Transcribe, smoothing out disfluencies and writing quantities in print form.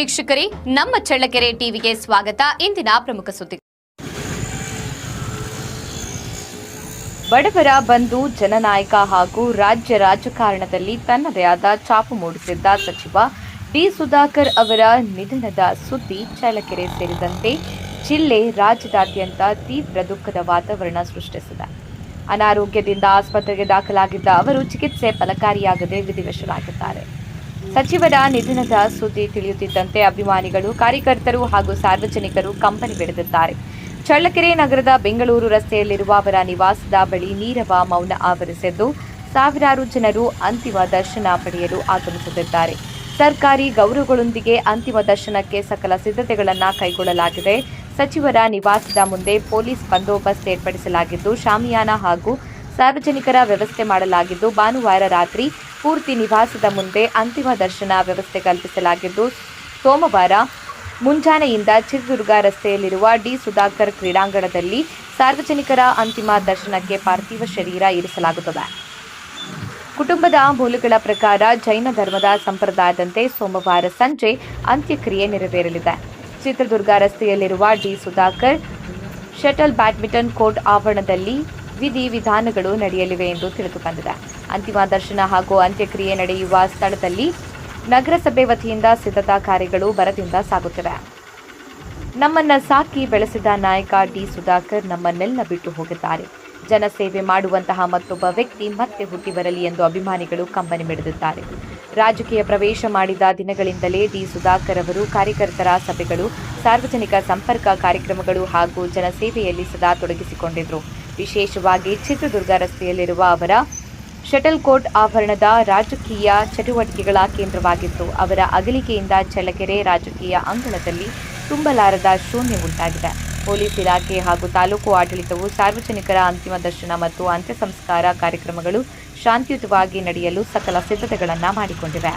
ವೀಕ್ಷಕರೇ, ನಮ್ಮ ಚಳ್ಳಕೆರೆ ಟಿವಿಗೆ ಸ್ವಾಗತ. ಇಂದಿನ ಪ್ರಮುಖ ಸುದ್ದಿ. ಬಡವರ ಬಂಧು, ಜನನಾಯಕ ಹಾಗೂ ರಾಜ್ಯ ರಾಜಕಾರಣದಲ್ಲಿ ತನ್ನದೇ ಆದ ಛಾಪು ಮೂಡಿಸಿದ್ದ ಸಚಿವ ಡಿ. ಸುಧಾಕರ್ ಅವರ ನಿಧನದ ಸುದ್ದಿ ಚಳ್ಳಕೆರೆ ಸೇರಿದಂತೆ ಜಿಲ್ಲೆ, ರಾಜ್ಯದಾದ್ಯಂತ ತೀವ್ರ ದುಃಖದ ವಾತಾವರಣ ಸೃಷ್ಟಿಸಿದೆ. ಅನಾರೋಗ್ಯದಿಂದ ಆಸ್ಪತ್ರೆಗೆ ದಾಖಲಾಗಿದ್ದ ಅವರು ಚಿಕಿತ್ಸೆ ಫಲಕಾರಿಯಾಗದೆ ವಿಧಿವಶರಾಗಿದ್ದಾರೆ. ಸಚಿವರ ನಿಧನದ ಸುದ್ದಿ ತಿಳಿಯುತ್ತಿದ್ದಂತೆ ಅಭಿಮಾನಿಗಳು, ಕಾರ್ಯಕರ್ತರು ಹಾಗೂ ಸಾರ್ವಜನಿಕರು ಕಂಬನಿ ಮಿಡಿದಿದ್ದಾರೆ. ಚಳ್ಳಕೆರೆ ನಗರದ ಬೆಂಗಳೂರು ರಸ್ತೆಯಲ್ಲಿರುವ ಅವರ ನಿವಾಸದ ಬಳಿ ನೀರವ ಮೌನ ಆವರಿಸಿದ್ದು, ಸಾವಿರಾರು ಜನರು ಅಂತಿಮ ದರ್ಶನ ಪಡೆಯಲು ಆಗಮಿಸುತ್ತಿದ್ದಾರೆ. ಸರ್ಕಾರಿ ಗೌರವಗಳೊಂದಿಗೆ ಅಂತಿಮ ದರ್ಶನಕ್ಕೆ ಸಕಲ ಸಿದ್ಧತೆಗಳನ್ನು ಕೈಗೊಳ್ಳಲಾಗಿದೆ. ಸಚಿವರ ನಿವಾಸದ ಮುಂದೆ ಪೊಲೀಸ್ ಬಂದೋಬಸ್ತ್ ಏರ್ಪಡಿಸಲಾಗಿದ್ದು, ಶಾಮಿಯಾನ ಹಾಗೂ ಸಾರ್ವಜನಿಕರ ವ್ಯವಸ್ಥೆ ಮಾಡಲಾಗಿದ್ದು, ಭಾನುವಾರ ರಾತ್ರಿ ಪೂರ್ತಿ ನಿವಾಸದ ಮುಂದೆ ಅಂತಿಮ ದರ್ಶನ ವ್ಯವಸ್ಥೆ ಕಲ್ಪಿಸಲಾಗಿದ್ದು, ಸೋಮವಾರ ಮುಂಜಾನೆಯಿಂದ ಚಿತ್ರದುರ್ಗ ರಸ್ತೆಯಲ್ಲಿರುವ ಡಿ. ಸುಧಾಕರ್ ಕ್ರೀಡಾಂಗಣದಲ್ಲಿ ಸಾರ್ವಜನಿಕರ ಅಂತಿಮ ದರ್ಶನಕ್ಕೆ ಪಾರ್ಥಿವ ಶರೀರ ಇರಿಸಲಾಗುತ್ತದೆ. ಕುಟುಂಬದ ಮೂಲಗಳ ಪ್ರಕಾರ ಜೈನ ಧರ್ಮದ ಸಂಪ್ರದಾಯದಂತೆ ಸೋಮವಾರ ಸಂಜೆ ಅಂತ್ಯಕ್ರಿಯೆ ನೆರವೇರಲಿದೆ. ಚಿತ್ರದುರ್ಗ ರಸ್ತೆಯಲ್ಲಿರುವ D. Sudhakar shuttle badminton court ಆವರಣದಲ್ಲಿ ವಿಧಿವಿಧಾನಗಳು ನಡೆಯಲಿವೆ ಎಂದು ತಿಳಿದುಬಂದಿದೆ. ಅಂತಿಮ ದರ್ಶನ ಹಾಗೂ ಅಂತ್ಯಕ್ರಿಯೆ ನಡೆಯುವ ಸ್ಥಳದಲ್ಲಿ ನಗರಸಭೆ ವತಿಯಿಂದ ಸಿದ್ಧತಾ ಕಾರ್ಯಗಳು ಭರದಿಂದ ಸಾಗುತ್ತಿವೆ. ನಮ್ಮನ್ನ ಸಾಕಿ ಬೆಳೆಸಿದ ನಾಯಕ ಡಿ. ಸುಧಾಕರ್ ನಮ್ಮನ್ನೆಲ್ಲ ಬಿಟ್ಟು ಹೋಗಿದ್ದಾರೆ. ಜನಸೇವೆ ಮಾಡುವಂತಹ ಮತ್ತೊಬ್ಬ ವ್ಯಕ್ತಿ ಮತ್ತೆ ಹುಟ್ಟಿ ಬರಲಿ ಎಂದು ಅಭಿಮಾನಿಗಳು ಕಂಬನಿ ಮಿಡಿದಿದ್ದಾರೆ. ರಾಜಕೀಯ ಪ್ರವೇಶ ಮಾಡಿದ ದಿನಗಳಿಂದಲೇ ಡಿ. ಸುಧಾಕರ್ ಅವರು ಕಾರ್ಯಕರ್ತರ ಸಭೆಗಳು, ಸಾರ್ವಜನಿಕ ಸಂಪರ್ಕ ಕಾರ್ಯಕ್ರಮಗಳು ಹಾಗೂ ಜನಸೇವೆಯಲ್ಲಿ ಸದಾ ತೊಡಗಿಸಿಕೊಂಡಿದ್ದರು. ವಿಶೇಷವಾಗಿ ಚಿತ್ರದುರ್ಗ ರಸ್ತೆಯಲ್ಲಿರುವ ಅವರ ಶಟಲ್ ಕೋರ್ಟ್ ಆವರಣದ ರಾಜಕೀಯ ಚಟುವಟಿಕೆಗಳ ಕೇಂದ್ರವಾಗಿತ್ತು. ಅವರ ಅಗಲಿಕೆಯಿಂದ ಚಳ್ಳಕೆರೆ ರಾಜಕೀಯ ಅಂಗಳದಲ್ಲಿ ತುಂಬಲಾರದ ಶೂನ್ಯ ಉಂಟಾಗಿದೆ. ಪೊಲೀಸ್ ಇಲಾಖೆ ಹಾಗೂ ತಾಲೂಕು ಆಡಳಿತವು ಸಾರ್ವಜನಿಕರ ಅಂತಿಮ ದರ್ಶನ ಮತ್ತು ಅಂತ್ಯ ಸಂಸ್ಕಾರ ಕಾರ್ಯಕ್ರಮಗಳು ಶಾಂತಿಯುತವಾಗಿ ನಡೆಯಲು ಸಕಲ ಸಿದ್ಧತೆಗಳನ್ನು ಮಾಡಿಕೊಂಡಿವೆ.